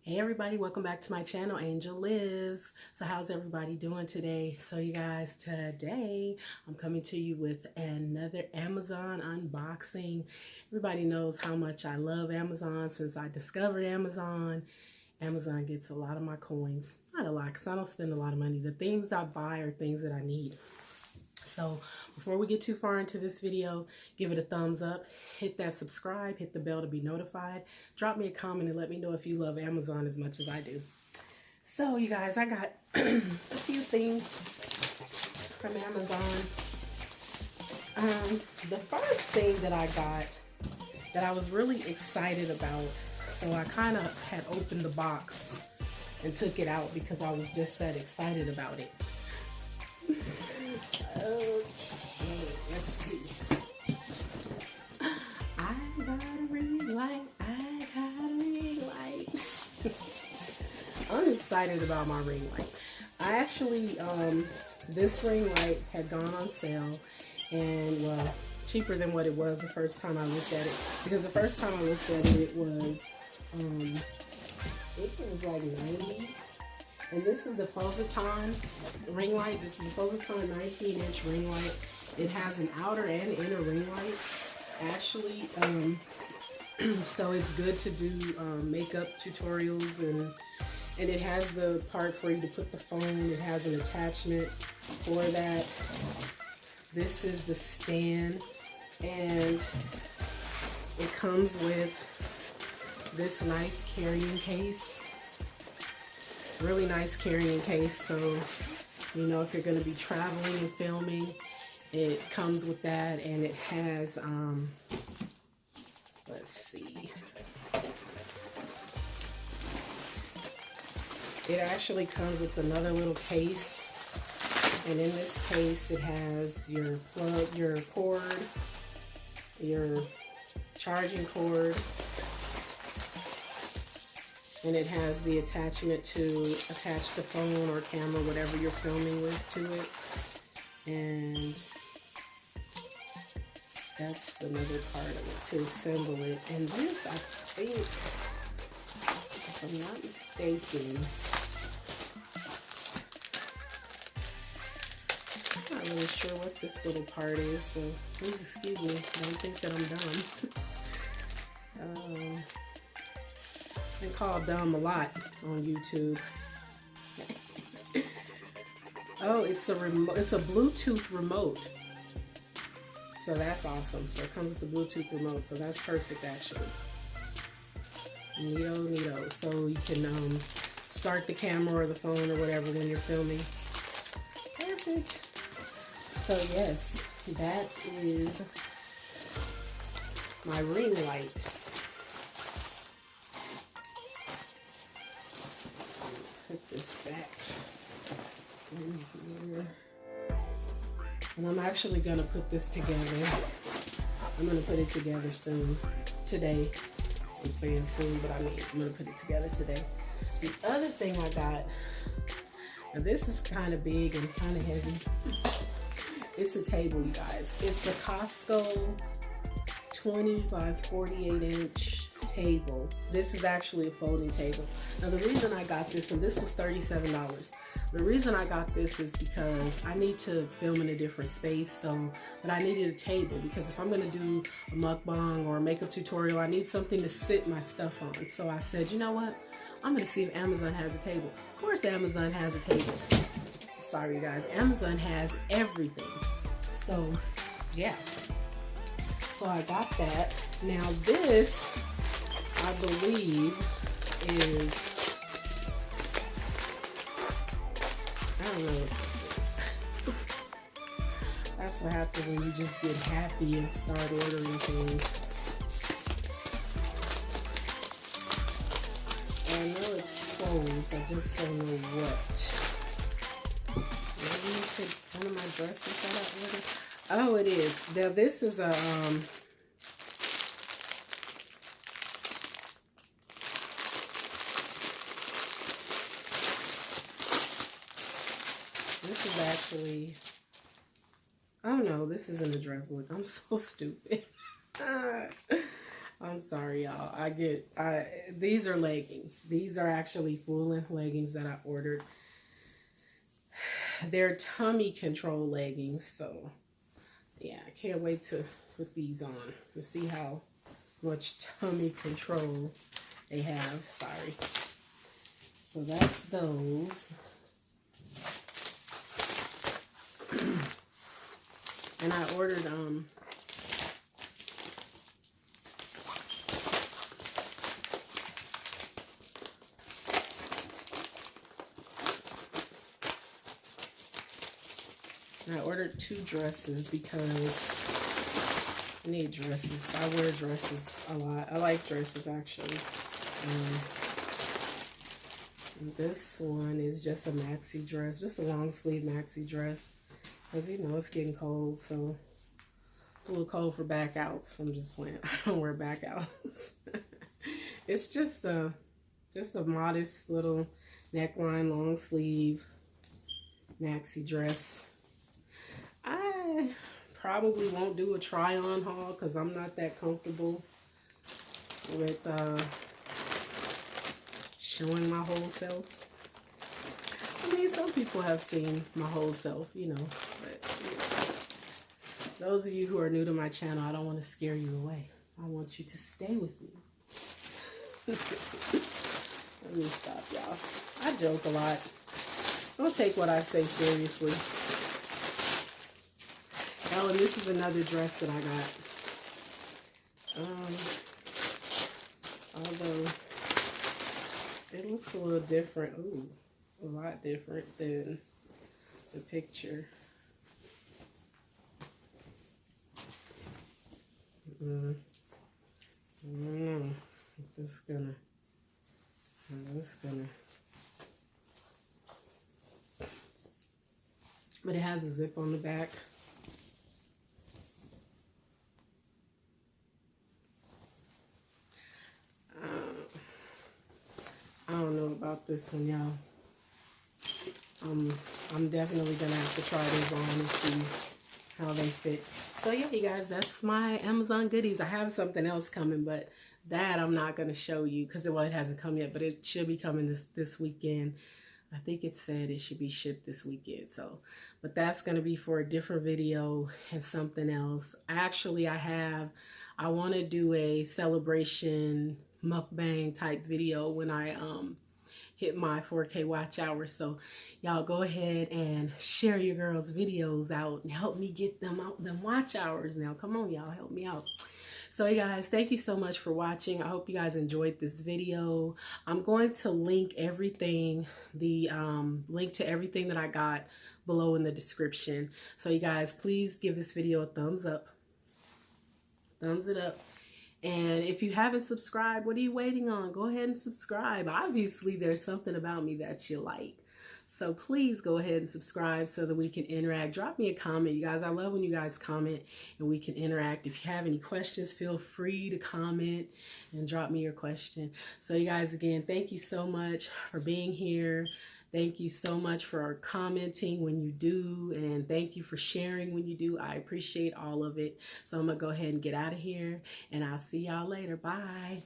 Hey everybody, welcome back to my channel, Angel Lives. So how's everybody doing today? So you guys, today I'm coming to you with another Amazon unboxing. Everybody knows how much I love Amazon since I discovered Amazon. Amazon gets a lot of my coins. Not a lot, because I don't spend a lot of money. The things I buy are things that I need. So before we get too far into this video, give it a thumbs up, hit that subscribe, hit the bell to be notified, drop me a comment and let me know if you love Amazon as much as I do. So you guys, I got a few things from Amazon. The first thing that I got that I was really excited about, so I kind of had opened the box and took it out because I was just that excited about it. Okay, let's see. I got a ring light. I got a ring light. I'm excited about my ring light. I actually, this ring light had gone on sale and, well, cheaper than what it was the first time I looked at it. Because the first time I looked at it, it was like 90. And this is the FOSITAN ring light. This is the FOSITAN 19-inch ring light. It has an outer and inner ring light, actually. So it's good to do makeup tutorials, and it has the part for you to put the phone. It has an attachment for that. This is the stand, and it comes with this nice carrying case. Really nice carrying case, so you know, if you're going to be traveling and filming, it comes with that. And it has let's see, it actually comes with another little case, and in this case it has your plug, your cord, your charging cord, and it has the attachment to attach the phone or camera, whatever you're filming with, to it. And that's another part of it, to assemble it. And this, I think, if I'm not mistaken, I'm not really sure what this little part is, so please excuse me. Don't think that I'm dumb. Been called dumb a lot on YouTube. Oh, it's a remote. It's a Bluetooth remote. So that's awesome. So it comes with the Bluetooth remote. So that's perfect, actually. Neato, neato. So you can start the camera or the phone or whatever when you're filming. Perfect. So yes, that is my ring light. Put this back in here. And I'm actually going to put this together. I'm going to put it together soon. Today. I'm saying soon, but I mean, I'm going to put it together today. The other thing I got, now this is kind of big and kind of heavy. It's a table, you guys. It's a Costco 20 by 48 inch table. This is actually a folding table. Now the reason I got this, and this was $37. The reason I got this is because I need to film in a different space, but I needed a table, because if I'm going to do a mukbang or a makeup tutorial, I need something to sit my stuff on. So I said, you know what? I'm going to see if Amazon has a table. Of course Amazon has a table. Sorry guys, Amazon has everything. So yeah. So I got that. Now this, I believe, is, I don't know what this is. That's what happens when you just get happy and start ordering things. I know it's clothes, I just don't know what. Maybe you said one of my dresses that I ordered. Oh, it is. Now this is a this is actually, oh no, this isn't a dress look. I'm so stupid. I'm sorry, y'all. These are leggings. These are actually full-length leggings that I ordered. They're tummy control leggings, so yeah, I can't wait to put these on to see how much tummy control they have. Sorry. So that's those. And I ordered two dresses because I need dresses. I wear dresses a lot. I like dresses, actually. This one is just a maxi dress, just a long sleeve maxi dress. Because, you know, it's getting cold, so it's a little cold for back outs. I'm just playing. I don't wear back outs. It's just a modest little neckline, long sleeve maxi dress. I probably won't do a try on haul because I'm not that comfortable with showing my whole self. I mean, some people have seen my whole self, you know, but you know, those of you who are new to my channel, I don't want to scare you away. I want you to stay with me. Let me stop, y'all. I joke a lot. Don't take what I say seriously. Oh, and this is another dress that I got. Although it looks a little different. Ooh, a lot different than the picture. I don't know if this is gonna. But it has a zip on the back. I don't know about this one, y'all. I'm definitely gonna have to try these on and see how they fit. So yeah, you guys, that's my Amazon goodies. I have something else coming, but that I'm not gonna show you because it hasn't come yet, but it should be coming this weekend. I think it said it should be shipped this weekend. So, but that's gonna be for a different video and something else. Actually, I want to do a celebration mukbang type video when I hit my 4K watch hours. So y'all go ahead and share your girls' videos out and help me get them watch hours now. Come on, y'all, help me out. So you guys, thank you so much for watching. I hope you guys enjoyed this video. I'm going to link everything, the link to everything that I got below in the description. So you guys, please give this video a thumbs up. Thumbs it up. And if you haven't subscribed, what are you waiting on? Go ahead and subscribe. Obviously, there's something about me that you like. So please go ahead and subscribe so that we can interact. Drop me a comment, you guys. I love when you guys comment and we can interact. If you have any questions, feel free to comment and drop me your question. So you guys, again, thank you so much for being here. Thank you so much for commenting when you do, and thank you for sharing when you do. I appreciate all of it. So I'm going to go ahead and get out of here, and I'll see y'all later. Bye.